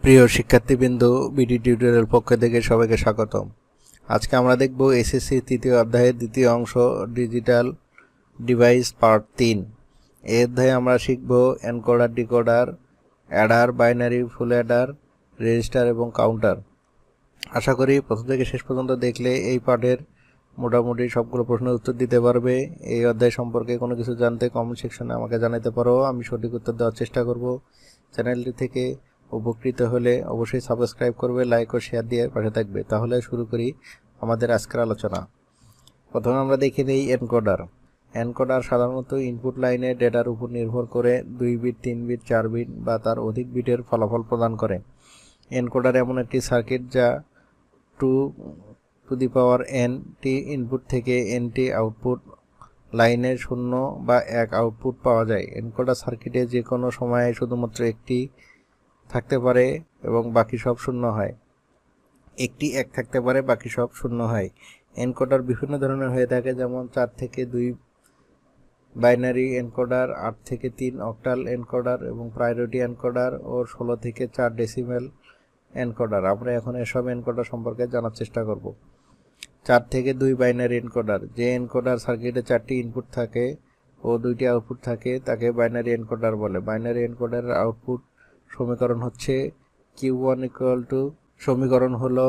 প্রিয় শিক্ষার্থীবৃন্দ, BD tutorial পক্ষ থেকে সবাইকে স্বাগতম। আজকে আমরা দেখব এসএসসি তৃতীয় অধ্যায়ের দ্বিতীয় অংশ ডিজিটাল ডিভাইস পার্ট 3। এই অধ্যায়ে আমরা শিখব এনকোডার, ডিকোডার, অ্যাডার, বাইনারি, ফুল অ্যাডার, রেজিস্টার এবং কাউন্টার। আশা করি প্রথম থেকে শেষ পর্যন্ত দেখলে এই পাঠের মোটামুটি সবগুলো প্রশ্নের উত্তর দিতে পারবে। এই অধ্যায় সম্পর্কে কোনো কিছু জানতে কমেন্ট সেকশনে আমাকে জানাতে পারো, আমি সঠিক উত্তর দেওয়ার চেষ্টা করব। চ্যানেলটি থেকে উপকৃত হলে অবশ্যই সাবস্ক্রাইব করবে, লাইক ও শেয়ার দিয়ে পাশে থাকবে। তাহলে শুরু করি আমাদের আজকের আলোচনা। প্রথমে আমরা দেখে নিই এনকোডার। এনকোডার সাধারণত ইনপুট লাইনে ডেটার উপর নির্ভর করে 2 বিট, 3 বিট, 4 বিট বা তার অধিক বিটের ফলাফল প্রদান করে। এনকোডার এমন একটি সার্কিট যা 2n টি ইনপুট থেকে nটি আউটপুট লাইনের 0 বা 1 আউটপুট পাওয়া যায়। এনকোডার সার্কিটে যে কোনো সময়ে শুধুমাত্র একটি থাকতে পারে এবং বাকি সব শূন্য হয়। একটি 1 থাকতে পারে, বাকি সব শূন্য হয়। এনকোডার বিভিন্ন ধরনের হয়ে থাকে, যেমন 4 থেকে 2 বাইনারি এনকোডার, 8 থেকে 3 অক্টাল এনকোডার এবং প্রায়োরিটি এনকোডার ও 16 থেকে 4 ডেসিমেল এনকোডার। আমরা এখন এসব এনকোডার সম্পর্কে জানার চেষ্টা করব। 4 থেকে 2 বাইনারি এনকোডার। যে এনকোডার সার্কিটে 4টি ইনপুট থাকে ও 2টি আউটপুট থাকে তাকে বাইনারি এনকোডার বলে। বাইনারি এনকোডারের আউটপুট সমীকরণ হচ্ছে সমীকরণ হলো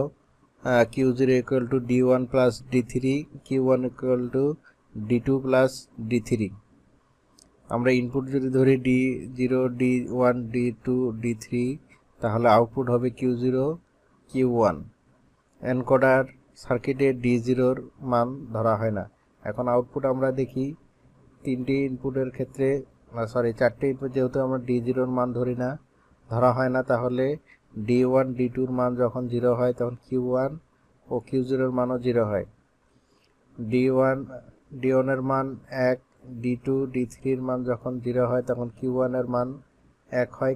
Q0 = D1 plus D3, Q1 = D2 plus D3। আমরা ইনপুট যদি ধরি D0, D1, D2, D3, তাহলে আউটপুট হবে Q0, Q1। এনকোডার সার্কিটে D0-র মান ধরা হয় না। এখন আউটপুট আমরা দেখি। 3টি ইনপুটের ক্ষেত্রে 4টি ইনপুট যেহেতু আমরা D0-র মান ধরা হয় না, তাহলে D1, D2-র মান যখন 0 হয় তখন Q1 ও Q0-র মানও 0 হয়। D1-এর মান 1, D2, D3-র মান যখন 0 হয় তখন Q1-এর মান 1 হয়,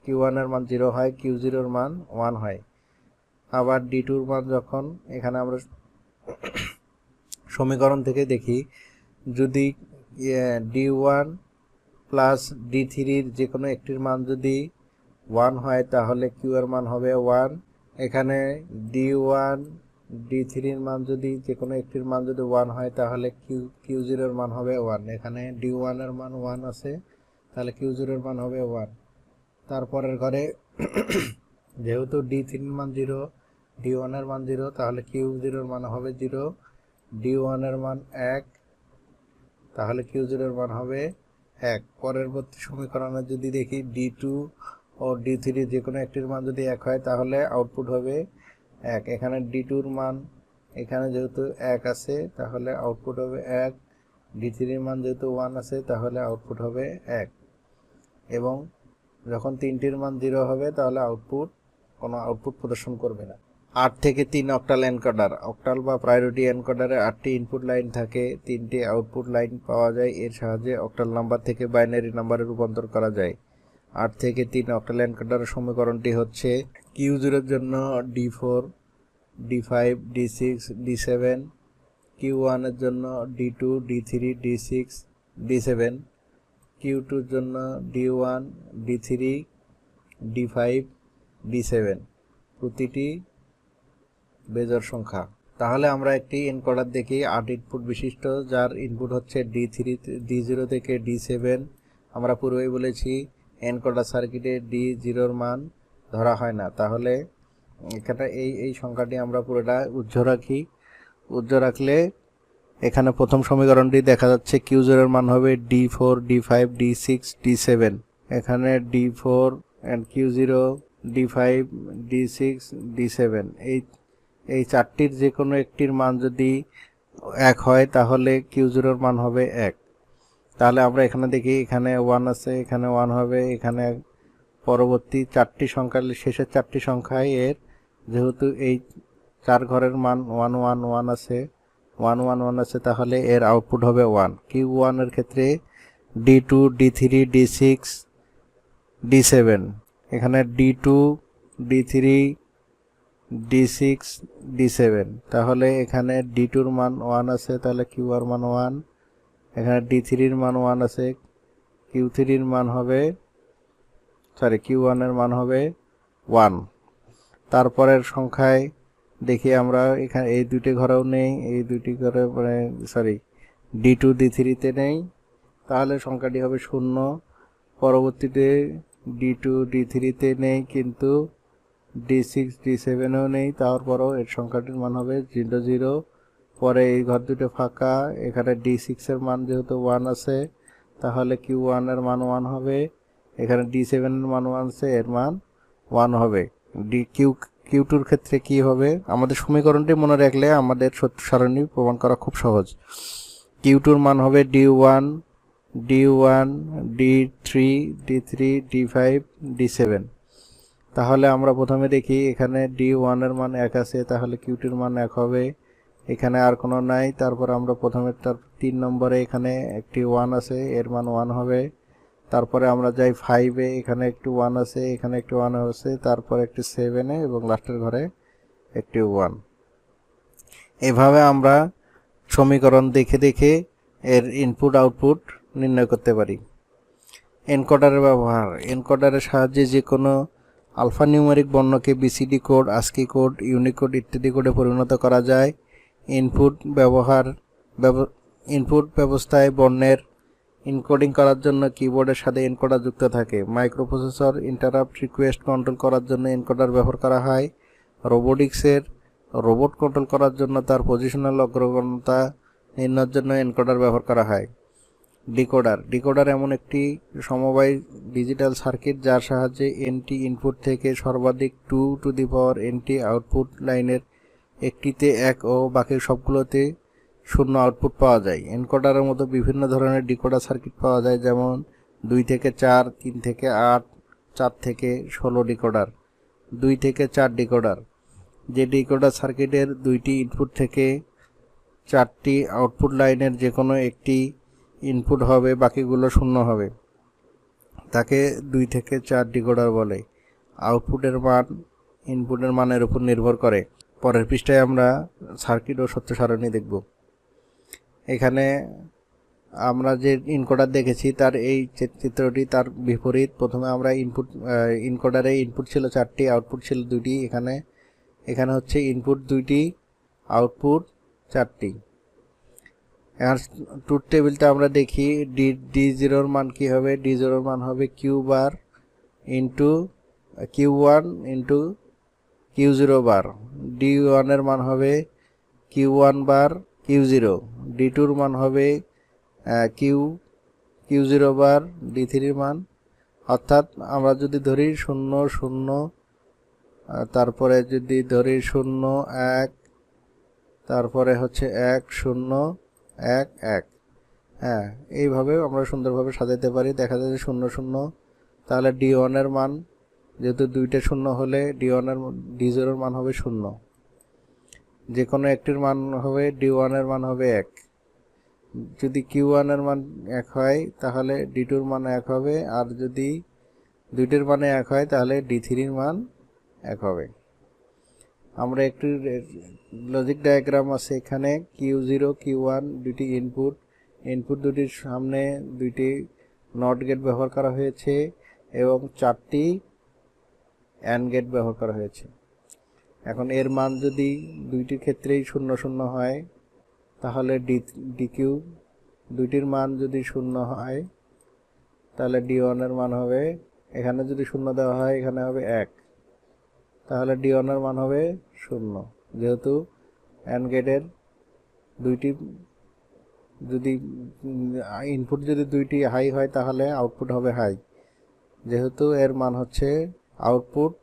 Q1-এর মান 0 হয়, Q0-র মান 1 হয়। আবার D2-র মান যখন, এখানে আমরা সমীকরণ থেকে দেখি, যদি D1 প্লাস D3-র যে কোনো একটির মান যদি 1 হয় তাহলে Q এর মান হবে 1। এখানে D1, D3-র মান যদি যে কোনো একটির মান যদি 1 হয় তাহলে Q0-এর মান হবে 1। এখানে D1-এর মান 1 আছে, তাহলে Q0-এর মান হবে 1। তারপরের ঘরে যেহেতু D3-র মান 0, D1-এর মান 0, তাহলে Q0-এর মান হবে 0। D1-এর মান 1, তাহলে Q0-এর মান হবে 1। পরবর্তী সমীকরণে যদি দেখি D2 ও D3 যে কোনো একটির মান যদি 1 হয় তাহলে আউটপুট হবে 1। এখানে D2-র মান, এখানে যেহেতু 1 আছে তাহলে আউটপুট হবে 1। D3-র মান যেহেতু 1 আছে তাহলে আউটপুট হবে 1। এবং যখন 3টির মান 0 হবে তাহলে কোনো আউটপুট প্রদর্শন করবে না। 8 থেকে 3 অক্টাল এনকোডার। অক্টাল বা প্রায়োরিটি এনকোডারে 8টি ইনপুট লাইন থাকে, 3টি আউটপুট লাইন পাওয়া যায়। এর সাহায্যে অক্টাল নাম্বার থেকে বাইনারি নাম্বারে রূপান্তর করা যায়। 8 থেকে 3 অক্টাল এনকোডারের সমীকরণটি হচ্ছে Q0-এর জন্য D4, D5, D6, D7, Q1-এর জন্য D2, D3, D6, D7, Q2-র জন্য D1, D3, D5, D7। প্রতিটি বেজোড় সংখ্যা। তাহলে আমরা একটি এনকোডার দেখি 8 ইনপুট বিশিষ্ট, যার ইনপুট হচ্ছে D0 থেকে D7। আমরা পূর্বেই বলেছি এনকোডার সার্কিটে D0-র মান ধরা হয় না। তাহলে এখানে এই সংখ্যাটি আমরা পুরোটা উজ্জ্ব রাখলে এখানে প্রথম সমীকরণটি দেখা যাচ্ছে Q0-এর মান হবে D4, D5, D6, D7। এখানে D4 and Q0, D5, D6, D7 এই 4টির যে কোনো একটির মান যদি 1 হয় তাহলে Q0-এর মান হবে 1। তাহলে আমরা এখানে দেখি, এখানে 1 আছে, এখানে 1 হবে, এখানে পরবর্তী 4টি সংখ্যার শেষের 4টি সংখ্যায় যেহেতু এই 4 ঘরের মান 1 1 1 আছে, 1 1 1 আছে, তাহলে এর আউটপুট হবে 1। Q1-এর ক্ষেত্রে D2, D3, D6, D7। এখানে D2, D3, D6, D7, তাহলে এখানে D2-র মান 1 আছে, তাহলে Q-এর মান 1। এখানে D3-র মান 1 আছে, Q1-এর মান হবে 1। তারপরের সংখ্যায় দেখি আমরা এখানে এই দুটি ঘরেও নেই, এই দুটি ঘরে মানে সরি D2 D3-তে নেই, তাহলে সংখ্যাটি হবে 0। পরবর্তীতে D2 D3-তে নেই, কিন্তু D6 D7-এও নেই, তারপরও এর সংখ্যাটির মান হবে 0 0। পরে এই ঘর দুটো ফাঁকা, এখানে D6-এর মান যেহেতু 1 আছে, তাহলে Q1-এর মান 1 হবে। এখানে D7-এর মান 1 আছে, এর মান 1 হবে। Q2-র ক্ষেত্রে কি হবে? আমাদের সমীকরণটি মনে রাখলে আমাদের সত্য সারণী প্রমাণ করা খুব সহজ। Q2-র মান হবে D1 D1 D3 D3 D5 D7। তাহলে আমরা প্রথমে দেখি এখানে D1-এর মান 1 আছে, তাহলে Q2-র মান 1 হবে। এখানে আর কোনো নাই, তারপর আমরা প্রথমে তার 3 নম্বরে এখানে একটি 1 আছে, এর মান 1 হবে। তারপরে আমরা যাই 5-এ, এখানে একটু 1 আছে, এখানে একটু 1 আছে, তারপর একটি 7-এ এবং লাস্টের ঘরে একটি 1। এভাবে আমরা সমীকরণ দেখে দেখে এর ইনপুট আউটপুট নির্ণয় করতে পারি। এনকোডারের ব্যবহার। এনকোডারের সাহায্যে যে কোনো আলফানিউমেরিক বর্ণকে BCD code, ASCII code, Unicode ইত্যাদি কোডে পরিণত করা যায়। ইনপুট ব্যবস্থায় বর্ণের এনকোডিং করার জন্য কিবোর্ডের সাথে এনকোডার যুক্ত থাকে। মাইক্রোপ্রসেসর ইন্টারাপ্ট রিকোয়েস্ট কন্ট্রোল করার জন্য এনকোডার ব্যবহার করা হয়। রোবোটিক্সের রোবট কন্ট্রোল করার জন্য তার পজিশনাল অগ্রগণ্যতা নির্ণয়ের জন্য এনকোডার ব্যবহার করা হয়। ডিকোডার এমন একটি সমবায় ডিজিটাল সার্কিট যার সাহায্যে এনটি ইনপুট থেকে সর্বাধিক 2n আউটপুট লাইনের একটিতে 1 ও বাকি সবগুলোতে 0 আউটপুট পাওয়া যায়। এনকোডারের মতো বিভিন্ন ধরনের ডিকোডার সার্কিট পাওয়া যায়, যেমন 2 থেকে 4, 3 থেকে 8, 4 থেকে 16 ডিকোডার, 2 থেকে 4 ডিকোডার। যে ডিকোডার সার্কিটের 2টি ইনপুট থেকে 4টি আউটপুট লাইনের যে কোনো একটি ইনপুট হবে, বাকিগুলো 0 হবে, তাকে 2 থেকে 4 ডিকোডার বলে। আউটপুটের মান ইনপুটের মানের উপর নির্ভর করে। পরের পৃষ্ঠায় আমরা সার্কিট ও সত্য সারণী দেখব। এখানে আমরা যে ইনকোডার দেখেছি তার এই চিত্রটি তার বিপরীত। প্রথমে আমরা ইনকোডারে ইনপুট ছিল 4টি, আউটপুট ছিল 2টি। এখানে হচ্ছে ইনপুট 2টি, আউটপুট 4টি। এখন ট্রুথ টেবিলটা আমরা দেখি। D0-র মান কি হবে? D0-র মান হবে Q বার ইন্টু Q1 ইন্টু Q0 বার। D1-এর মান হবে Q1 বার Q0। D2-র মান হবে Q0 বার D3-র মান। অর্থাৎ আমরা যদি ধরি 0 0, তারপরে যদি ধরি 0 1, তারপরে হচ্ছে 1 0 1 1, হ্যাঁ, এইভাবে আমরা সুন্দরভাবে সাজাতে পারি। দেখা যায় যে 0 0, তাহলে D1-এর মান যেহেতু 2টে 0 হলে D0-এর মান হবে 0। যে কোনো একটির মান হবে, D1-এর মান হবে 1। যদি Q1-এর মান 1 হয় তাহলে D2-র মান 1 হবে, আর যদি 2টির মানে 1 হয় তাহলে D3-র মান 1 হবে। আমরা একটি লজিক ডায়াগ্রাম আছে এখানে। Q0 Q1 দুটি ইনপুট দুটির সামনে 2টি নট গেট ব্যবহার করা হয়েছে এবং 4টি অ্যান্ড গেট ব্যবহার করা হয়েছে। এখন এর মান যদি 2টির ক্ষেত্রেই 0 0 হয় তাহলে DQ, 2টির মান যদি 0 হয় তাহলে D1-এর মান হবে, এখানে যদি 0 দেওয়া হয় এখানে হবে 1, তাহলে D1-এর মান হবে 0। যেহেতু অ্যান্ড গেটের 2টি যদি ইনপুট যদি 2টি হাই হয় তাহলে আউটপুট হবে হাই। যেহেতু এর মান হচ্ছে আউটপুট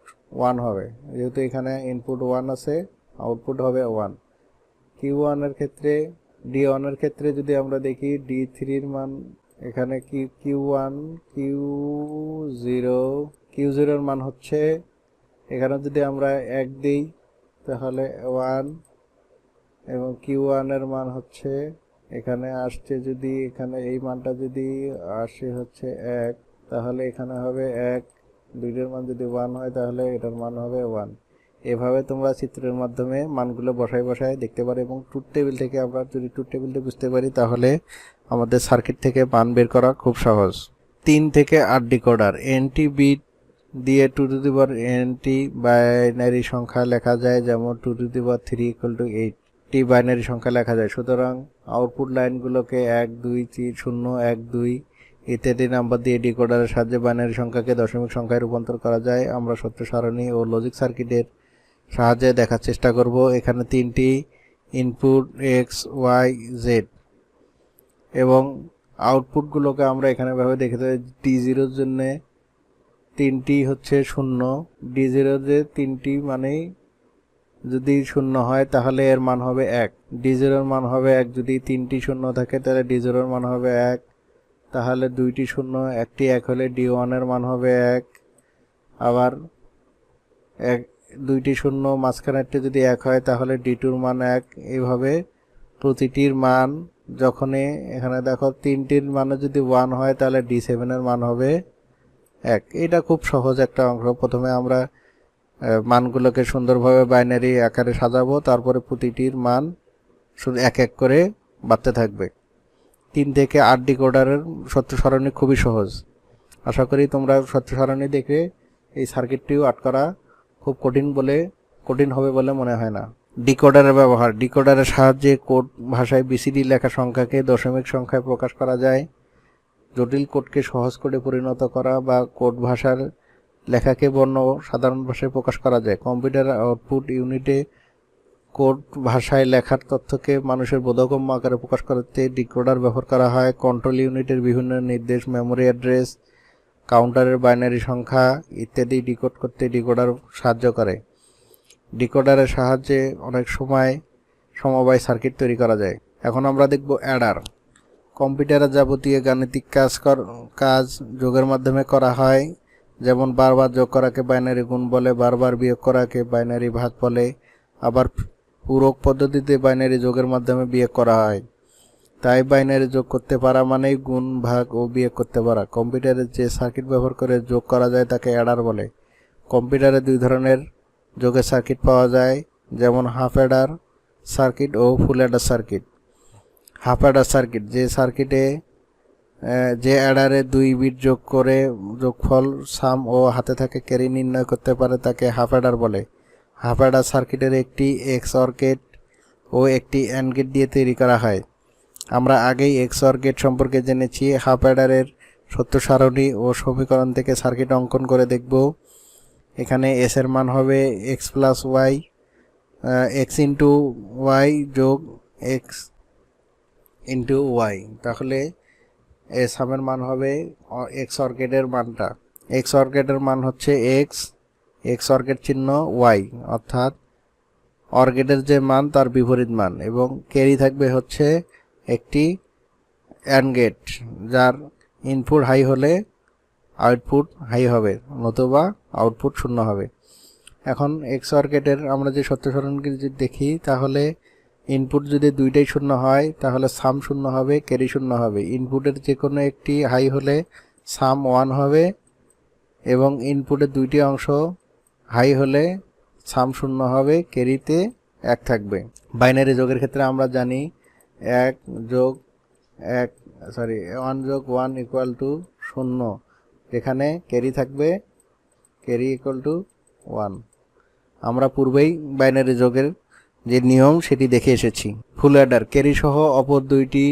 1 হবে, যেহেতু এখানে ইনপুট 1 আছে, আউটপুট হবে 1। Q1-এর ক্ষেত্রে D1-এর ক্ষেত্রে যদি আমরা দেখি D3-র মান এখানে Q1 Q0-এর মান হচ্ছে, এখানে যদি আমরা 1 দিই তাহলে 1, এবং Q1-এর মান হচ্ছে এখানে আসছে, যদি এখানে এই মানটা যদি আসে হচ্ছে 1, তাহলে এখানে হবে 1। 2টার মান যদি 1 হয় তাহলে এটার মান হবে 1। এভাবে তোমরা চিত্রের মাধ্যমে মানগুলো বসায় দেখতে পারো, এবং ট্রুথ টেবিল থেকে আমরা যদি ট্রুথ টেবিলটা বুঝতে পারি তাহলে আমাদের সার্কিট থেকে মান বের করা খুব সহজ। 3 থেকে 8 ডিকোডার। এনটি বিট দিয়ে 2 টু দি পাওয়ার n-টি বাইনারি সংখ্যা লেখা যায়, যেমন 2 টু দি পাওয়ার 3 = 8টি বাইনারি সংখ্যা লেখা যায়। সুতরাং আউটপুট লাইনগুলোকে 1 2 3 0 1 2 ইত্যাদি নাম্বার দিয়ে ডিকোডারের সাহায্যে বাইনারি সংখ্যাকে দশমিক সংখ্যায় রূপান্তর করা যায়। আমরা সত্য সারণী ও লজিক সার্কিটের সাহায্যে দেখার চেষ্টা করব। এখানে তিনটি ইনপুট এক্স ওয়াই জেড এবং আউটপুটগুলোকে আমরা এখানে ভাবে দেখে থাকি। D0 জন্য তিনটি হচ্ছে 0, D0 যে তিনটি মানেই যদি 0 হয় তাহলে এর মান হবে 1, D0 এর মান হবে 1। যদি তিনটি 0 থাকে তাহলে D0 এর মান হবে 1, তাহলে দুইটি 0 একটি 1 হলে D1 এর মান হবে 1। আবার দুইটি 0 মাঝখানেরটি যদি 1 হয় তাহলে D2 এর মান 1। এইভাবে প্রতিটির মান যখনই এখানে দেখো তিনটির মানে যদি 1 হয় তাহলে D7 এর মান হবে 1। এটা খুব সহজ একটা অঙ্ক। প্রথমে আমরা মানগুলোকে সুন্দরভাবে বাইনারি আকারে সাজাবো, তারপরে প্রতিটির মান শুধু এক এক করে বাড়তে থাকবে। 3 থেকে 8 ডিকোডারের সত্য সারণী খুবই সহজ। আশা করি তোমরা সত্য সারণী দেখে এই সার্কিটটিও আট করা খুব কঠিন হবে বলে মনে হয় না। ডিকোডারের ব্যবহার। ডিকোডারের সাহায্যে কোড ভাষায় বিসিডি লেখা সংখ্যাকে দশমিক সংখ্যায় প্রকাশ করা যায়। জটিল কোডকে সহজ কোডে পরিণত করা বা কোড ভাষার লেখাকে বর্ণ সাধারণ ভাষায় প্রকাশ করা যায়। কম্পিউটার আউটপুট ইউনিটে কোড ভাষায় লেখার তথ্যকে মানুষের বোধগম্য আকারে প্রকাশ করতে ডিকোডার ব্যবহার করা হয়। কন্ট্রোল ইউনিটের বিভিন্ন নির্দেশ, মেমোরি অ্যাড্রেস, কাউন্টারের বাইনারি সংখ্যা ইত্যাদি ডিকোড করতে ডিকোডার সাহায্য করে। ডিকোডারের সাহায্যে অনেক সময় সমবায় সার্কিট তৈরি করা যায়। এখন আমরা দেখব অ্যাডার। কম্পিউটারে যাবতীয় গাণিতিক কাজ যোগের মাধ্যমে করা হয়, যেমন বারবার যোগ করাকে বাইনারি গুণ বলে, বারবার বিয়োগ করাকে বাইনারি ভাগ বলে। আবার পূরক পদ্ধতিতে বাইনারি যোগের মাধ্যমে বিয়োগ করা হয়। তাই বাইনারি যোগ করতে পারা মানেই গুণ, ভাগ ও বিয়োগ করতে পারা। কম্পিউটারে যে সার্কিট ব্যবহার করে যোগ করা যায় তাকে অ্যাডার বলে। কম্পিউটারে দুই ধরনের যোগের সার্কিট পাওয়া যায়, যেমন হাফ অ্যাডার সার্কিট ও full adder circuit. Half adder circuit যে অ্যাডারে 2 বিট যোগ করে যোগফল সাম ও হাতে থাকে ক্যারি নির্ণয় করতে পারে তাকে হাফ অ্যাডার বলে। হাফ অ্যাডার সার্কিটের একটি XOR গেট ও একটি AND গেট দিয়ে তৈরি করা হয়। আমরা আগেই XOR গেট সম্পর্কে জেনেছি। হাফ অ্যাডারের সত্য সারণী ও সমীকরণ থেকে সার্কিট অঙ্কন করে দেখব। এখানে S এর মান হবে x plus y, x into y যোগ x ইন্টু ওয়াই। তাহলে সামের মান হবে XOR গেটের মানটা। XOR গেটের মান হচ্ছে x, XOR গেট চিহ্ন y, অর্থাৎ OR গেটের যে মান তার বিপরীত মান, এবং ক্যারি থাকবে হচ্ছে একটি AND গেট, যার ইনপুট হাই হলে আউটপুট হাই হবে, নতুবা আউটপুট শূন্য হবে। এখন XOR গেটের আমরা যে সত্য সারণী যদি দেখি, তাহলে ইনপুট যদি দুইটাই শূন্য হয় তাহলে সাম শূন্য হবে, ক্যারি শূন্য হবে। ইনপুটের যে কোনো একটি হাই হলে সাম 1 হবে, এবং ইনপুটের দুইটি অংশ হাই হলে সাম শূন্য হবে, ক্যারিতে 1 থাকবে। বাইনারি যোগের ক্ষেত্রে আমরা জানি 1 যোগ 1 1 যোগ 1 ইকুয়াল টু 0, যেখানে ক্যারি থাকবে ক্যারি ইকুয়াল টু 1। আমরা পূর্বেই বাইনারি যোগের যে নিয়ম সেটি দেখে এসেছি। ফুল অ্যাডার। ক্যারি সহ অপর দুইটি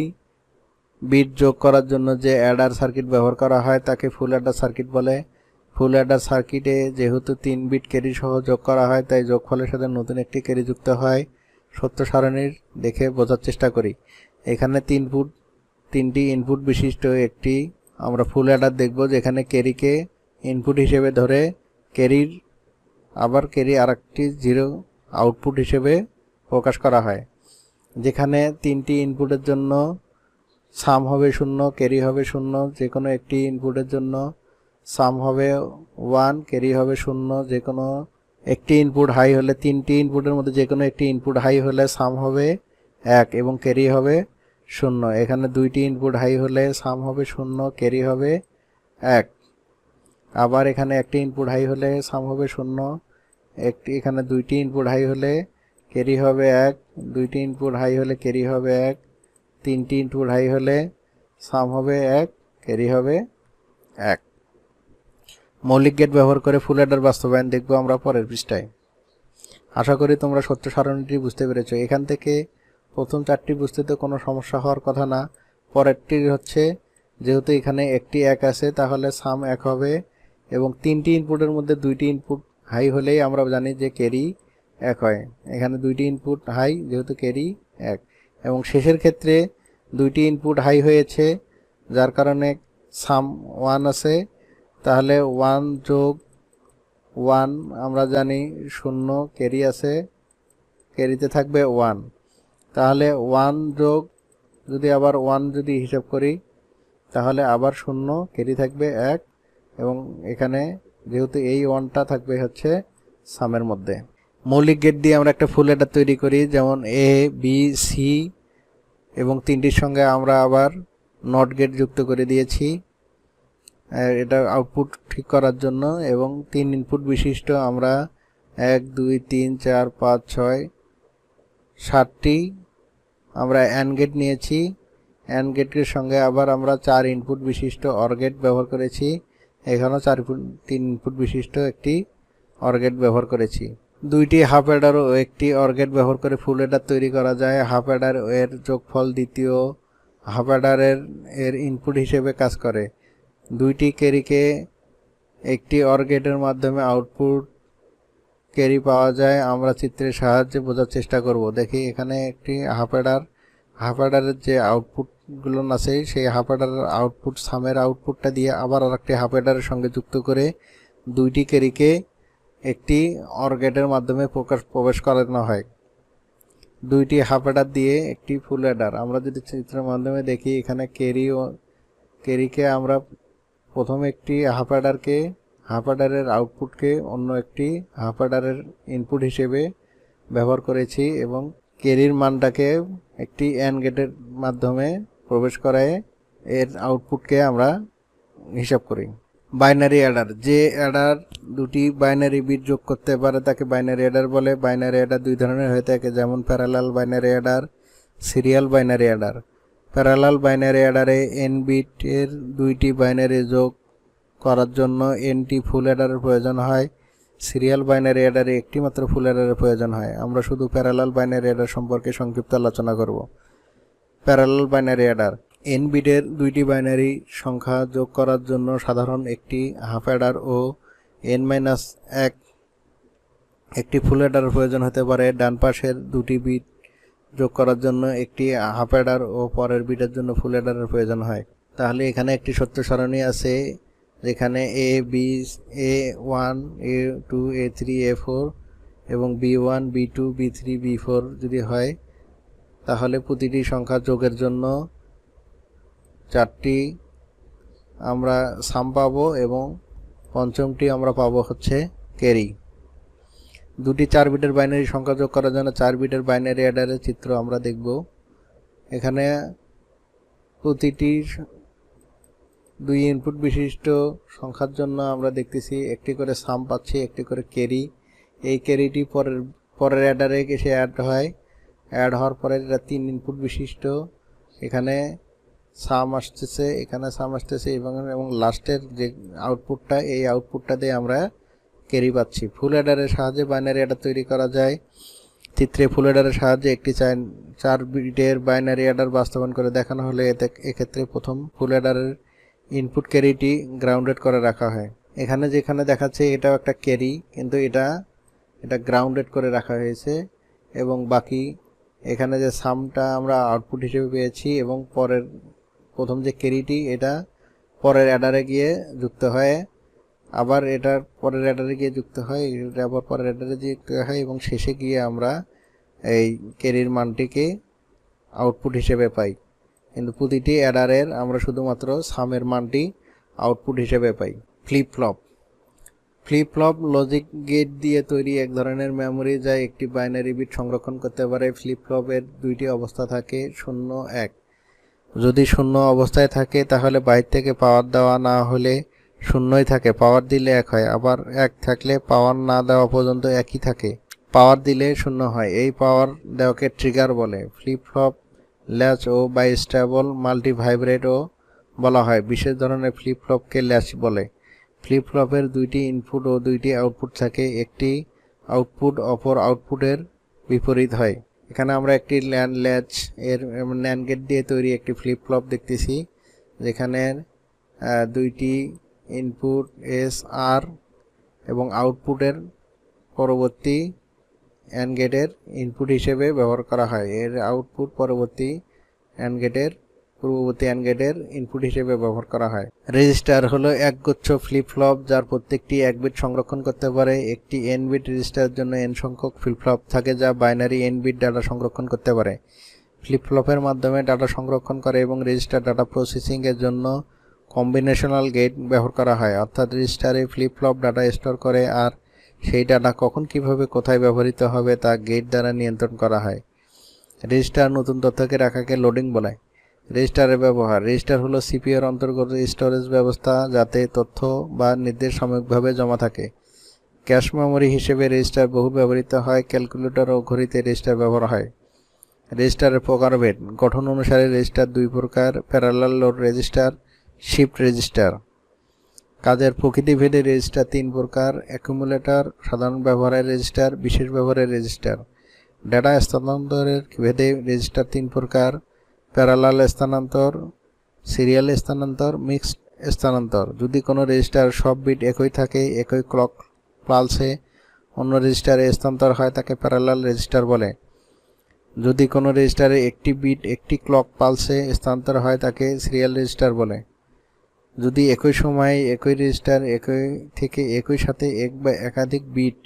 বিট যোগ করার জন্য যে অ্যাডার সার্কিট ব্যবহার করা হয় তাকে ফুল অ্যাডার সার্কিট বলে। ফুল অ্যাডার সার্কিটে যেহেতু 3 বিট ক্যারি সহ যোগ করা হয়, তাই যোগফলের সাথে নতুন একটি ক্যারি যুক্ত হয়। সত্য সারণীর দেখে বোঝার চেষ্টা করি। এখানে 3টি ইনপুট বিশিষ্ট একটি আমরা ফুল অ্যাডার দেখব, যেখানে ক্যারিকে ইনপুট হিসেবে ধরে ক্যারি আরেকটি 0 আউটপুট হিসেবে প্রকাশ করা হয়। যেখানে 3টি ইনপুটের জন্য সাম হবে 0, ক্যারি হবে 0। যে কোনো একটি ইনপুটের জন্য সাম হবে 1, ক্যারি হবে 0। যে কোনো একটি ইনপুট হাই হলে 3টি ইনপুটের মধ্যে যে কোনো একটি ইনপুট হাই হলে সাম হবে 1 এবং ক্যারি হবে 0। এখানে 2টি ইনপুট হাই হলে সাম হবে 0, ক্যারি হবে 1। আবার এখানে একটি ইনপুট হাই হলে সাম হবে 0, এখানে 2টি ইনপুট হাই হলে ক্যারি হবে 1, 2টি ইনপুট হাই হলে ক্যারি হবে 1, 3টি ইনপুট হাই হলে সাম হবে 1, ক্যারি হবে 1। মৌলিক গেট ব্যবহার করে ফুল অ্যাডার বাস্তবায়ন দেখব আমরা পরের পৃষ্ঠায়। আশা করি তোমরা সত্য সারণীটি বুঝতে পেরেছো। এখান থেকে প্রথম 4টি বুঝতে তো কোনো সমস্যা হওয়ার কথা না। পরেরটি হচ্ছে, যেহেতু এখানে একটি 1 আছে তাহলে সাম 1 হবে এবং 3টি ইনপুটের মধ্যে 2টি ইনপুট হাই হলেই আমরা জানি যে ক্যারি 1 হয়। এখানে 2টি ইনপুট হাই, যেহেতু ক্যারি 1, এবং শেষের ক্ষেত্রে 2টি ইনপুট হাই হয়েছে যার কারণে সাম 1 আছে। তাহলে 1 যোগ 1 আমরা জানি 0, ক্যারি আছে, ক্যারিতে থাকবে 1। তাহলে 1 যোগ যদি আবার 1 যদি হিসাব করি তাহলে আবার 0, ক্যারি থাকবে 1, এবং এখানে যেহেতু এই 1টা থাকবে হচ্ছে সামের মধ্যে। মৌলিক গেট দিয়ে আমরা একটা ফুল অ্যাডার তৈরি করি, যেমন এ বি সি, এবং 3টির সঙ্গে আমরা আবার নট গেট যুক্ত করে দিয়েছি এটা আউটপুট ঠিক করার জন্য। এবং 3 ইনপুট বিশিষ্ট আমরা 1 2 3 4 5 6 7টি আমরা অ্যান্ড গেট নিয়েছি। অ্যান্ড গেটের সঙ্গে আবার আমরা 4 ইনপুট বিশিষ্ট অর গেট ব্যবহার করেছি। এখানেও 3 ইনপুট বিশিষ্ট একটি অর গেট ব্যবহার করেছি। 2টি হাফ অ্যাডার ও একটি অর গেট ব্যবহার করে ফুল অ্যাডার তৈরি করা যায়। হাফ অ্যাডার এর যোগফল দ্বিতীয় হাফ অ্যাডারের ইনপুট হিসেবে কাজ করে। 2টি ক্যারিকে একটি অর গেটের মাধ্যমে আউটপুট ক্যারি পাওয়া যায়। আমরা চিত্রের সাহায্যে বোঝার চেষ্টা করব। দেখি এখানে একটি হাফ অ্যাডারের যে আউটপুটগুলো আছে সেই হাফ অ্যাডারের আউটপুট সামের আউটপুটটা দিয়ে আবার আরেকটি হাফ অ্যাডারের সঙ্গে যুক্ত করে 2টি ক্যারিকে একটি অর গেটের মাধ্যমে প্রবেশ করানো হয়। 2টি হাফ অ্যাডার দিয়ে একটি ফুল অ্যাডার। আমরা যদি চিত্রের মাধ্যমে দেখি, এখানে ক্যারিকে আমরা প্রথমে একটি হাফ অ্যাডারের আউটপুটকে অন্য একটি হাফ অ্যাডারের ইনপুট হিসেবে ব্যবহার করেছি, এবং ক্যারির মানটাকে একটি অ্যান্ড গেটের মাধ্যমে প্রবেশ করায় এর আউটপুটকে আমরা হিসাব করি। বাইনারি অ্যাডার, যে অ্যাডার 2টি বাইনারি বিট যোগ করতে পারে তাকে বাইনারি অ্যাডার বলে। বাইনারি অ্যাডার 2 ধরনের হয়ে থাকে, যেমন parallel binary adder, serial binary adder. Parallel binary অ্যাডারে n বিটের 2টি বাইনারি যোগ করার জন্য nটি ফুল অ্যাডারের প্রয়োজন হয়। সিরিয়াল বাইনারি অ্যাডারে একটি মাত্র ফুল অ্যাডারের প্রয়োজন হয়। আমরা শুধু প্যারালাল বাইনারি অ্যাডার সম্পর্কে সংক্ষিপ্ত আলোচনা করব। প্যারালাল বাইনারি অ্যাডার, n বিটের 2টি বাইনারি সংখ্যা যোগ করার জন্য সাধারণ একটি হাফ অ্যাডার ও n-1 একটি ফুল অ্যাডারের প্রয়োজন হতে পারে। ডান পাশের 2টি বিট যোগ করার জন্য একটি হাফ অ্যাডার ও পরের বিটের জন্য ফুল অ্যাডারের প্রয়োজন হয়। তাহলে এখানে একটি সত্য সারণী আছে, যেখানে A1 A2 A3 A4 এবং B1 B2 B3 B4 যদি হয়, তাহলে প্রতিটি সংখ্যা যোগের জন্য 4টি আমরা সাম পাবো এবং পঞ্চমটি আমরা পাবো হচ্ছে ক্যারি। 2টি 4 বিটের বাইনারি সংখ্যা যোগ করার জন্য 4 বিটের বাইনারি অ্যাডারের চিত্র আমরা দেখব। এখানে প্রতিটি 2 ইনপুট বিশিষ্ট সংখ্যার জন্য আমরা দেখতেছি একটি করে সাম পাচ্ছি, একটি করে ক্যারি। এই ক্যারিটি পরের অ্যাডারে এসে অ্যাড হওয়ার পরে এটা 3 ইনপুট বিশিষ্ট। এখানে সাম আসতেছে, এখানে সাম আসতেছে, এবং লাস্টের যে আউটপুটটা, এই আউটপুটটা দিয়ে আমরা ক্যারি পাচ্ছি। ফুল অ্যাডারের সাহায্যে বাইনারি অ্যাডার তৈরি করা যায়। চিত্রে ফুল অ্যাডারের সাহায্যে একটি 4 বিটের বাইনারি অ্যাডার বাস্তবায়ন করে দেখানো হলে এক্ষেত্রে প্রথম ফুল অ্যাডারের ইনপুট ক্যারিটি গ্রাউন্ডেড করে রাখা হয়। এখানে যেখানে দেখাচ্ছে এটাও একটা ক্যারি, কিন্তু এটা গ্রাউন্ডেড করে রাখা হয়েছে, এবং বাকি এখানে যে সামটা আমরা আউটপুট হিসেবে পেয়েছি এবং প্রথম যে ক্যারিটি এটা পরের অ্যাডারে গিয়ে যুক্ত হয়, আবার এটার পরের অ্যাডারে গিয়ে যুক্ত হয়, এটা আবার পরের অ্যাডারে যুক্ত হয়, এবং শেষে গিয়ে আমরা এই ক্যারির মানটিকে আউটপুট হিসেবে পাই। কিন্তু প্রতিটি অ্যাডারের আমরা শুধুমাত্র সামের মানটি আউটপুট হিসেবে পাই। ফ্লিপ ফ্লপ লজিক গেট দিয়ে তৈরি এক ধরনের মেমোরি যা একটি বাইনারি বিট সংরক্ষণ করতে পারে। ফ্লিপ ফ্লপের 2টি অবস্থা থাকে, 0 1। যদি 0 অবস্থায় থাকে তাহলে বাইরে থেকে পাওয়ার দেওয়া না হলে 0ই থাকে, পাওয়ার দিলে 1 হয়। আবার 1 থাকলে পাওয়ার না দেওয়া পর্যন্ত একই থাকে, পাওয়ার দিলে 0 হয়। এই পাওয়ার দেওয়াকে ট্রিগার বলে। ফ্লিপ ফ্লপ ল্যাচ ও বাইস্টেবল মাল্টিভাইব্রেটও বলা হয়। বিশেষ ধরনের ফ্লিপ ফ্লপকে ল্যাচ বলে। ফ্লিপ ফ্লপের দুইটি ইনপুট ও দুইটি আউটপুট থাকে, একটি আউটপুট অপর আউটপুটের বিপরীত হয়। এখানে আমরা একটি ল্যাচ এর ন্যান্ড গেট দিয়ে তৈরি একটি ফ্লিপ ফ্লপ দেখতেছি, যেখানে দুইটি ইনপুট এস আর এবং আউটপুটের পরবর্তী অ্যান্ড গেটের ইনপুট হিসেবে ব্যবহার করা হয়। এর আউটপুট পরবর্তী অ্যান্ড গেটের পূর্ববর্তী অ্যান্ড গেটের ইনপুট হিসেবে ব্যবহার করা হয়। রেজিস্টার হলো একগুচ্ছ ফ্লিপ ফ্লপ যার প্রত্যেকটি 1 বিট সংরক্ষণ করতে পারে। একটি n বিট রেজিস্টারের জন্য n সংখ্যক ফ্লিপ ফ্লপ থাকে যা বাইনারি n বিট ডাটা সংরক্ষণ করতে পারে। ফ্লিপ ফ্লপের মাধ্যমে ডাটা সংরক্ষণ করে এবং রেজিস্টার ডাটা প্রসেসিং এর জন্য কম্বিনেশনাল গেট ব্যবহার করা হয়, অর্থাৎ রেজিস্টারে ফ্লিপ ফ্লপ ডাটা স্টোর করে আর সেই ডাটা কখন কিভাবে কোথায় ব্যবহৃত হবে তা গেট দ্বারা নিয়ন্ত্রণ করা হয়। রেজিস্টার নতুন তথ্যকে রাখাকে লোডিং বলে। রেজিস্টারের ব্যবহার। রেজিস্টার হলো সিপিইউ এর অন্তর্গত স্টোরেজ ব্যবস্থা যাতে তথ্য বা নির্দেশ সাময়িকভাবে জমা থাকে। ক্যাশ মেমরি হিসেবে রেজিস্টার বহু ব্যবহৃত হয়। ক্যালকুলেটর ও ঘড়িতে রেজিস্টার ব্যবহার হয়। রেজিস্টারের প্রকারভেদ। গঠন অনুসারে রেজিস্টার দুই প্রকার: parallel load register, shift register. কাজের প্রকৃতিভেদে রেজিস্টার 3 প্রকার: অ্যাকুমুলেটর, সাধারণ ব্যবহারের রেজিস্টার, বিশেষ ব্যবহারের রেজিস্টার। ডেটা স্থানান্তরের ভেদে রেজিস্টার 3 প্রকার: প্যারালাল স্থানান্তর, সিরিয়াল স্থানান্তর, মিক্সড স্থানান্তর। যদি কোনো রেজিস্টার সব বিট একই থাকে, একই ক্লক পালসে অন্য রেজিস্টারে স্থানান্তর হয় তাকে প্যারালাল রেজিস্টার বলে। যদি কোনো রেজিস্টারে একটি বিট একটি ক্লক পালসে স্থানান্তর হয় তাকে সিরিয়াল রেজিস্টার বলে। যদি একই সময়ে একই রেজিস্টার একই সাথে এক বা একাধিক বিট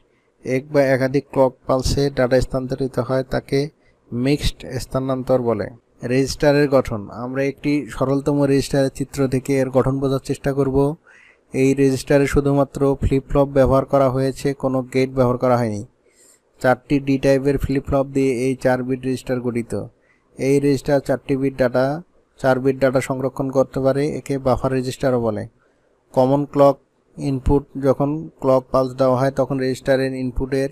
এক বা একাধিক ক্লক পালসে ডাটা স্থানান্তরিত হয় তাকে মিক্সড স্থানান্তর বলে। রেজিস্টারের গঠন। আমরা একটি সরলতম রেজিস্টারের চিত্র থেকে এর গঠন বোঝার চেষ্টা করব। এই রেজিস্টারে শুধুমাত্র ফ্লিপ ফ্লপ ব্যবহার করা হয়েছে, কোনো গেট ব্যবহার করা হয়নি। 4টি ডি টাইপের ফ্লিপ ফ্লপ দিয়ে এই 4 বিট রেজিস্টার গঠিত। এই রেজিস্টার 4 বিট ডাটা সংরক্ষণ করতে পারে, একে বাফার রেজিস্টারও বলে। Common clock input. যখন ক্লক পালস দেওয়া হয় তখন রেজিস্টারের ইনপুটের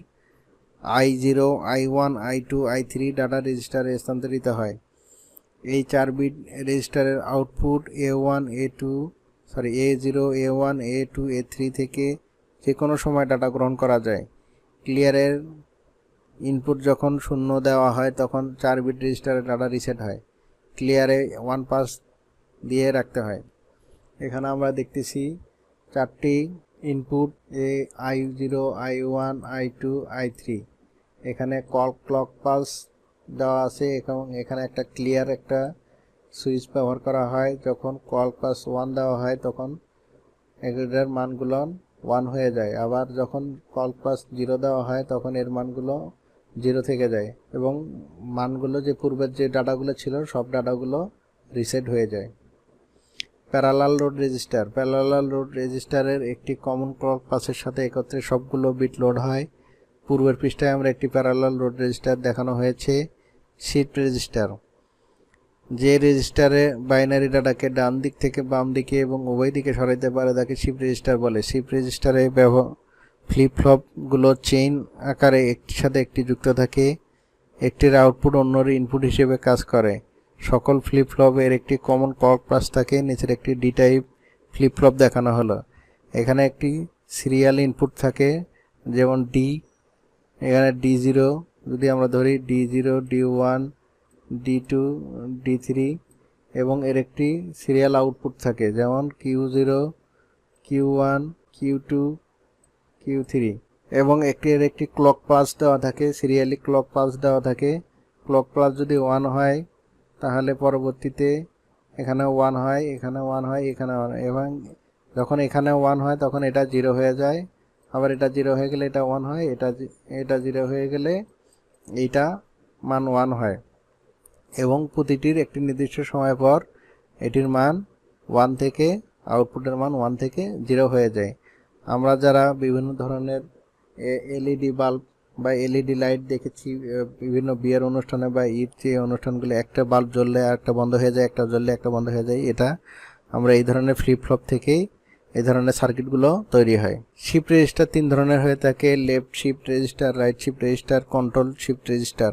I0, I1, I2, I3 data রেজিস্টারে স্থানান্তরিত হয়। এই 4 বিট রেজিস্টারের output A0, A1, A2, A3 থেকে যে কোনো সময় ডাটা গ্রহণ করা যায়। ক্লিয়ারের ইনপুট যখন 0 দেওয়া হয় তখন 4 বিট রেজিস্টারে ডাটা রিসেট হয়। ক্লিয়ারে 1 পাস দিয়ে রাখতে হয়। এখানে আমরা দেখতেছি 4টি input I0, I1, I2, I3। এখানে ক্লক পালস দেওয়া আছে এবং এখানে একটা ক্লিয়ার একটা সুইচ ব্যবহার করা হয়। যখন ক্লক পালস 1 দেওয়া হয় তখন এটার মানগুলো 1 হয়ে যায়, আবার যখন ক্লক পালস 0 দেওয়া হয় তখন এর মানগুলো 0 থেকে যায় এবং মানগুলো যে পূর্বের যে ডাটাগুলো ছিল সব ডাটাগুলো রিসেট হয়ে যায়। Parallel load register. Parallel load রেজিস্টারের একটি কমন ক্লক পালসের সাথে একত্রে সবগুলো বিট লোড হয়। পূর্বের পৃষ্ঠায় আমরা একটি প্যারালাল লোড রেজিস্টার দেখানো হয়েছে। Shift register. যে রেজিস্টারে বাইনারি ডাটাকে ডান দিক থেকে বাম দিকে এবং উভয় দিকে সরাইতে পারে তাকে শিফট রেজিস্টার বলে। শিফট রেজিস্টারে ফ্লিপ ফ্লপগুলো চেইন আকারে একটির সাথে একটি যুক্ত থাকে। একটির আউটপুট অন্যর ইনপুট হিসেবে কাজ করে। সকল ফ্লিপ ফ্লপের একটি কমন ক্লক পালস থাকে। নিচের একটি ডি টাইপ ফ্লিপ ফ্লপ দেখানো হলো। এখানে একটি সিরিয়াল ইনপুট থাকে, যেমন ডি। এখানে D0 যদি আমরা ধরি D0, D1, D2, D3 এবং এর একটি সিরিয়াল আউটপুট থাকে, যেমন Q0, Q1, Q2, Q3 এবং এর একটি ক্লক পালস দেওয়া থাকে, সিরিয়ালি ক্লক পালস দেওয়া থাকে। ক্লক পালস যদি 1 হয় তাহলে পরবর্তীতে এখানে 1 হয়, এখানে 1 হয়, এখানে 1 এবং যখন এখানে 1 হয় তখন এটা 0 হয়ে যায়, আবার এটা 0 হয়ে গেলে এটা 1 হয়, এটা 0 হয়ে গেলে এইটা মান 1 হয় এবং প্রতিটির একটি নির্দিষ্ট সময় পর এটির মান 1 থেকে আউটপুটের মান 1 থেকে 0 হয়ে যায়। আমরা যারা বিভিন্ন ধরনের এলইডি বাল্ব বা এলইডি লাইট দেখেছি বিভিন্ন বিয়ের অনুষ্ঠানে বা ঈদ যে অনুষ্ঠানগুলো, একটা বাল্ব জ্বললে একটা বন্ধ হয়ে যায়, একটা জ্বললে একটা বন্ধ হয়ে যায়, এটা আমরা এই ধরনের ফ্লিপ ফ্লপ থেকেই এই ধরনের সার্কিটগুলো তৈরি হয়। শিফট রেজিস্টার 3 ধরনের হয়ে থাকে: left shift register, right shift register, control shift register.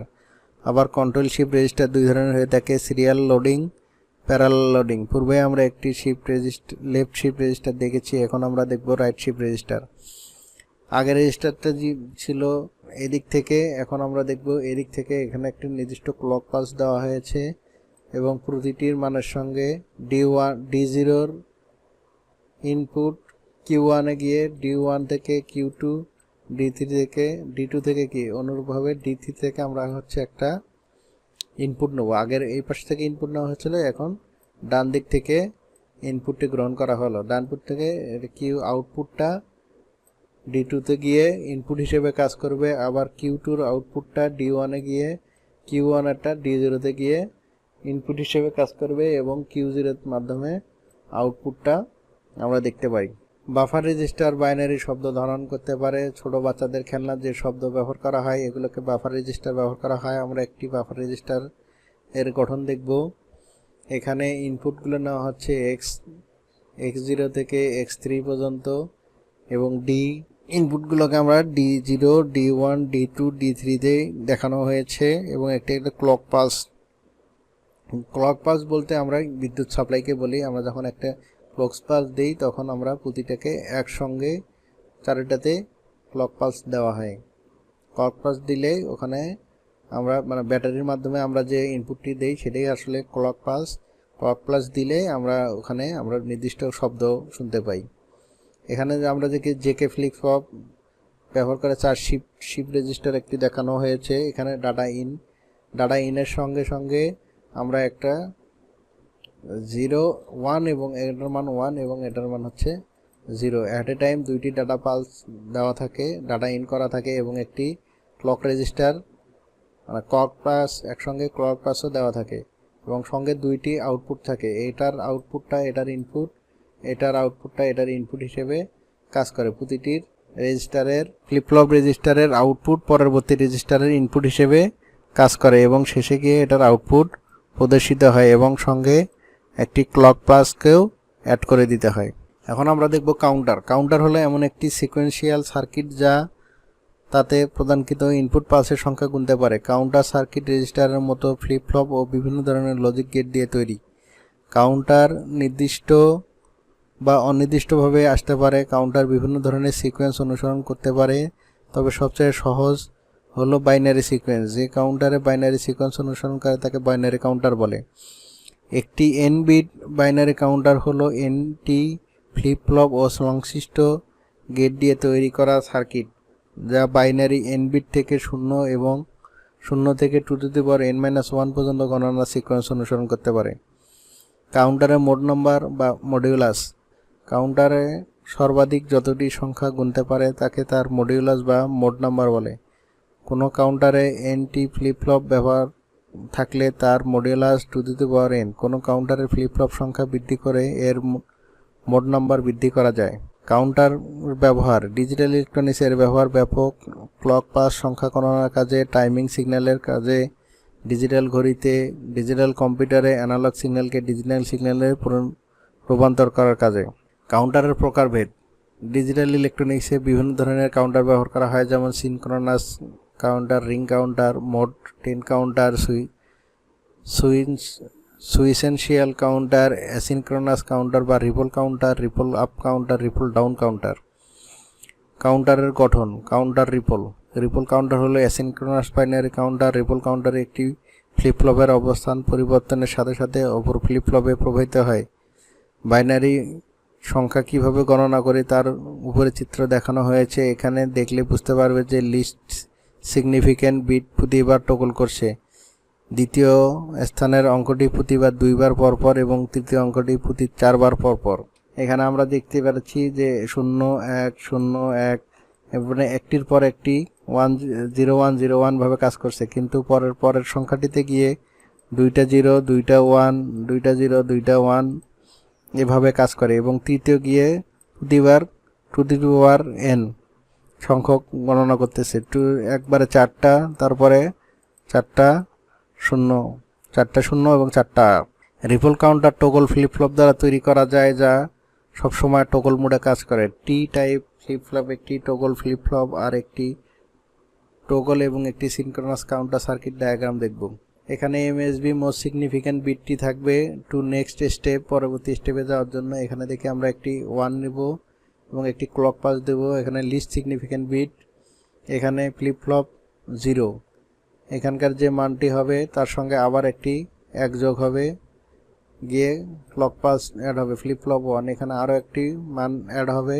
আবার কন্ট্রোল শিফট রেজিস্টার 2 ধরনের হয়ে থাকে: সিরিয়াল লোডিং, প্যারালাল লোডিং। পূর্বে আমরা একটি লেফট শিফট রেজিস্টার দেখেছি, এখন আমরা দেখব রাইট শিফট রেজিস্টার। আগের রেজিস্টারটা ছিল এদিক থেকে, এখন আমরা দেখব এদিক থেকে। এখানে একটি নির্দিষ্ট ক্লক পালস দেওয়া হয়েছে এবং প্রতিটির মানের সঙ্গে D0 ইনপুট Q1 এ গিয়ে D1 থেকে Q2, D3 থেকে D2 থেকে কি অনুরূপভাবে D3 থেকে আমরা একটা ইনপুট নেব। আগের এই পাশ থেকে ইনপুট নেওয়া হয়েছিল, এখন ডান দিক থেকে ইনপুটটি গ্রহণ করা হলো। ডানপুট থেকে আউটপুটটা D2 তে গিয়ে ইনপুট হিসেবে কাজ করবে, আবার Q2 এর আউটপুটটা D1 এ গিয়ে Q1 এরটা D0 তে গিয়ে ইনপুট হিসেবে কাজ করবে এবং Q0 এর মাধ্যমে আউটপুটটা আমরা দেখতে পাই। বাফার রেজিস্টার বাইনারি শব্দ ধারণ করতে পারে। ছোট বাচ্চাদের খেলনার যে শব্দ ব্যবহার করা হয় এগুলোকে বাফার রেজিস্টার ব্যবহার করা হয়। আমরা একটি বাফার রেজিস্টার এর গঠন দেখব। এখানে ইনপুটগুলো নেওয়া হচ্ছে x0 থেকে x3 পর্যন্ত এবং ইনপুটগুলোকে আমরা D0, D1, D2, D3 তে দেখানো হয়েছে এবং একটা ক্লক পালস। ক্লক পালস বলতে আমরা বিদ্যুৎ সাপ্লাইকে বলি। আমরা যখন একটা ক্লক পালস দিই তখন আমরা প্রতিটাকে একসঙ্গে চারটাতে ক্লক পালস দেওয়া হয়। ক্লক পালস দিলে ওখানে আমরা ব্যাটারির মাধ্যমে আমরা যে ইনপুটটি দেই সেটাই আসলে ক্লক পালস। ক্লক পালস দিলে আমরা ওখানে নির্দিষ্ট শব্দ শুনতে পাই। এখানে আমরা জেকে ফ্লিপ ফ্লপ ব্যবহার করে 4 শিফট রেজিস্টার একটি দেখানো হয়েছে। এখানে ডাটা ইনের সঙ্গে সঙ্গে আমরা একটা 0, 1 এবং এটার মান 1 এবং এটার মান হচ্ছে 0 অ্যাট এ টাইম দুইটি ডাটা পালস দেওয়া থাকে, ডাটা ইন করা থাকে এবং একটি ক্লক রেজিস্টার ক্লক পালস একসঙ্গে ক্লক পালসও দেওয়া থাকে এবং সঙ্গে দুইটি আউটপুট থাকে। এটার আউটপুটটা এটার ইনপুট, এটার আউটপুটটা এটার ইনপুট হিসেবে কাজ করে। প্রতিটির রেজিস্টারের ফ্লিপ ফ্লপ রেজিস্টারের আউটপুট পরবর্তী রেজিস্টারের ইনপুট হিসেবে কাজ করে এবং শেষে গিয়ে এটার আউটপুট প্রদর্শিত হয় এবং সঙ্গে একটি ক্লক পালসকেও অ্যাড করে দিতে হয়। এখন আমরা দেখব কাউন্টার। কাউন্টার হলো এমন একটি সিকোয়েন্সিয়াল সার্কিট যা তাতে প্রদানকৃত ইনপুট পালসের সংখ্যা গুনতে পারে। কাউন্টার সার্কিট রেজিস্টারের মতো ফ্লিপ ফ্লপ ও বিভিন্ন ধরনের লজিক গেট দিয়ে তৈরি। কাউন্টার নির্দিষ্ট বা অনির্দিষ্টভাবে আসতে পারে। কাউন্টার বিভিন্ন ধরনের সিকোয়েন্স অনুসরণ করতে পারে, তবে সবচেয়ে সহজ হলো বাইনারি সিকোয়েন্স। যে কাউন্টারে বাইনারি সিকোয়েন্স অনুসরণ করে তাকে বাইনারি কাউন্টার বলে। একটি n বিট বাইনারি কাউন্টার হলো nটি ফ্লিপ ফ্লপ ও সংশ্লিষ্ট গেট দিয়ে তৈরি করা সার্কিট যা বাইনারি n বিট থেকে 0 এবং 0 থেকে 2n-1 পর্যন্ত গণনার সিকোয়েন্স অনুসরণ করতে পারে। কাউন্টারের মোড নাম্বার বা মডিউলাস। কাউন্টারে সর্বাধিক যতটি সংখ্যা গুনতে পারে তাকে তার মডিউলাস বা মোড নাম্বার বলে। কোনো কাউন্টারে nটি ফ্লিপ ফ্লপ ব্যবহার থাকলে তার মডিউলাস 2n। কোনো কাউন্টারের ফ্লিপ ফ্লপ সংখ্যা বৃদ্ধি করে এর মোড নাম্বার বৃদ্ধি করা যায়। কাউন্টার ব্যবহার। ডিজিটাল ইলেকট্রনিক্সের ব্যবহার ব্যাপক। ক্লক পালস সংখ্যা গণনার কাজে, টাইমিং সিগন্যালের কাজে, ডিজিটাল ঘড়িতে, ডিজিটাল কম্পিউটারে অ্যানালগ সিগন্যালকে ডিজিটাল সিগন্যালে রূপান্তর করার কাজে। কাউন্টারের প্রকারভেদ। ডিজিটাল ইলেকট্রনিক্সে বিভিন্ন ধরনের কাউন্টার ব্যবহার করা হয়, যেমন synchronous counter, ring counter, mod 10 counter, sequential counter, asynchronous counter বা ripple counter, ripple up counter, ripple down counter. কাউন্টারের গঠন। কাউন্টার রিপল কাউন্টার হলো অ্যাসিনক্রোনাস বাইনারি কাউন্টার। রিপল কাউন্টারে একটি ফ্লিপ ফ্লপের অবস্থান পরিবর্তনের সাথে সাথে অপর ফ্লিপ ফ্লপে প্রবাহিত হয়। বাইনারি সংখ্যা কিভাবে গণনা করে তার উপরে চিত্র দেখানো হয়েছে। এখানে দেখলে বুঝতে পারবে যে লিস্ট সিগনিফিক্যান্ট বিট প্রতিবার টগল করছে। দ্বিতীয় স্থানের অঙ্কটি প্রতিবার 2 বার পরপর এবং তৃতীয় অঙ্কটি প্রতি 4 বার পরপর। এখানে আমরা দেখতে পাচ্ছি যে 0 1 0 1 এবং একটির পর একটি 10101 ভাবে কাজ করছে, কিন্তু পরের সংখ্যাটিতে গিয়ে 2টা 0 2টা 1 2টা 0 2টা 1 এভাবে কাজ করে এবং তৃতীয় গিয়ে প্রতিবার 2n সংখ্যক গণনা করতেছে। একবারে 4টা, তারপরে 4টা 0 এবং 4টা। Ripple counter toggle flip flop দ্বারা তৈরি করা যায়, যা সবসময় টগল মোডে কাজ করে। টি টাইপ ফ্লিপ ফ্লপ একটি টগল ফ্লিপ ফ্লপ আর একটি টগল এবং একটি সিনক্রোনাস কাউন্টার সার্কিট ডায়াগ্রাম দেখব। এখানে এমএসবি মোস্ট সিগনিফিক্যান্ট বিটটি থাকবে টু নেক্সট স্টেপ, পরবর্তী স্টেপে যাওয়ার জন্য। এখানে দেখে আমরা একটি 1 নেব এবং একটি ক্লক পাস দেব। এখানে লিস্ট সিগনিফিক্যান্ট বিট, এখানে ফ্লিপ ফ্লপ 0, এখানকার যে মানটি হবে তার সঙ্গে আবার একটি 1 যোগ হবে, গিয়ে ক্লক পাস অ্যাড হবে ফ্লিপ ফ্লপ 1, এখানে আরও একটি মান অ্যাড হবে,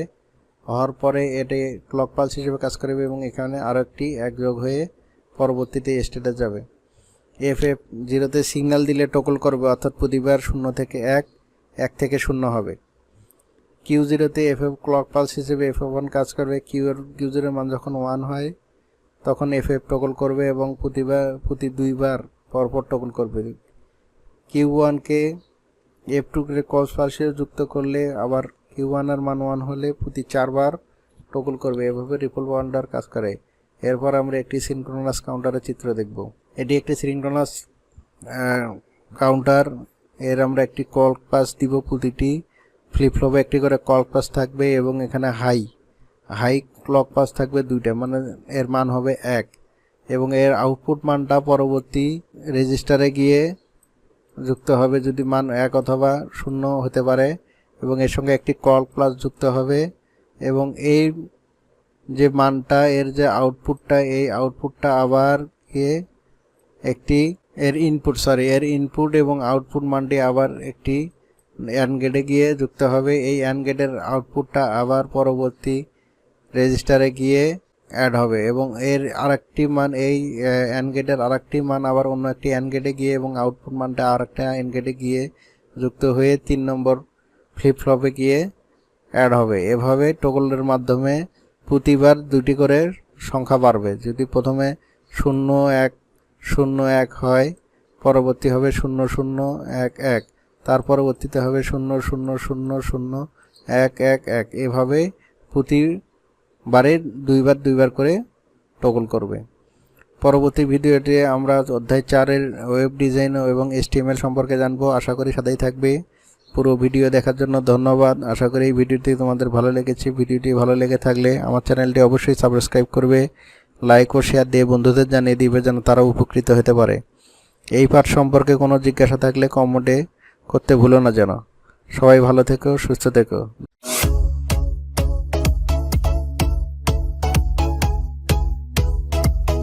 হওয়ার পরে এটি ক্লক পাস হিসেবে কাজ করবে এবং এখানে আরও একটি 1 যোগ হয়ে পরবর্তীতে স্টেটে যাবে। FF 0-তে সিগন্যাল দিলে টগল করবে, অর্থাৎ প্রতিবার 0 থেকে 1, 1 থেকে 0 হবে। Q0-তে FF ক্লক পালস হিসেবে FF1 কাজ করবে। Q0 এর মান যখন 1 হয় তখন FF টগল করবে এবং প্রতি 2 বার পরপর টগল করবে। Q1-কে F2 কে কলস পালসে যুক্ত করলে আবার Q1 এর মান 1 হলে প্রতি 4 বার টগল করবে। এভাবে রিপল বাউন্ডার কাজ করে। এরপর আমরা একটি সিনক্রোনাস কাউন্টারের চিত্র দেখব। এটি একটি সিনক্রোনাস কাউন্টার, এর আমরা একটি কল পাস দিব, প্রতিটি ফ্লিপ ফ্লপে একটি করে কল পাস থাকবে এবং এখানে হাই ক্লক পাস থাকবে 2টা, মানে এর মান হবে 1 এবং এর আউটপুট মানটা পরবর্তী রেজিস্টারে গিয়ে যুক্ত হবে, যদি মান 1 অথবা 0 হতে পারে, এবং এর সঙ্গে একটি কল প্লাস যুক্ত হবে এবং এই যে মানটা এর যে আউটপুটটা, এই আউটপুটটা আবার গিয়ে একটি এর ইনপুট এবং আউটপুট মানটি আবার একটি অ্যান্ড গেটে গিয়ে যুক্ত হবে। এই অ্যান্ড গেটের আউটপুটটা আবার পরবর্তী রেজিস্টারে গিয়ে অ্যাড হবে এবং এর আরেকটি মান, এই অ্যান্ড গেটের আরেকটি মান আবার অন্য একটি অ্যান্ড গেটে গিয়ে এবং আউটপুট মানটা আরেকটা অ্যান্ড গেটে গিয়ে যুক্ত হয়ে 3 নম্বর ফ্লিপ ফ্লপে গিয়ে অ্যাড হবে। এভাবে টগলের মাধ্যমে প্রতিবার 2টি করে সংখ্যা বাড়বে। যদি প্রথমে 0 1 0 1 হয়, পরবর্তী হবে 0 0 1 1, তার পরবর্তীতে হবে 0 0 0 0 1 1 1, এভাবে প্রতিবারে 2 বার করে টগল করবে। পরবর্তী ভিডিওতে আমরা অধ্যায় 4-এর ওয়েব ডিজাইন এবং HTML সম্পর্কে জানবো। আশা করি সাথেই থাকবে। পুরো ভিডিও দেখার জন্য ধন্যবাদ। আশা করি এই ভিডিওটি তোমাদের ভালো লেগেছে। ভিডিওটি ভালো লেগে থাকলে আমার চ্যানেলটি অবশ্যই সাবস্ক্রাইব করবে, লাইক ও শেয়ার দিয়ে বন্ধুদের জানিয়ে দিবে যেন তারাও উপকৃত হতে পারে। এই পাঠ সম্পর্কে কোনো জিজ্ঞাসা থাকলে কমেন্টে করতে ভুলো না যেন। সবাই ভালো থেকো, সুস্থ থেকো।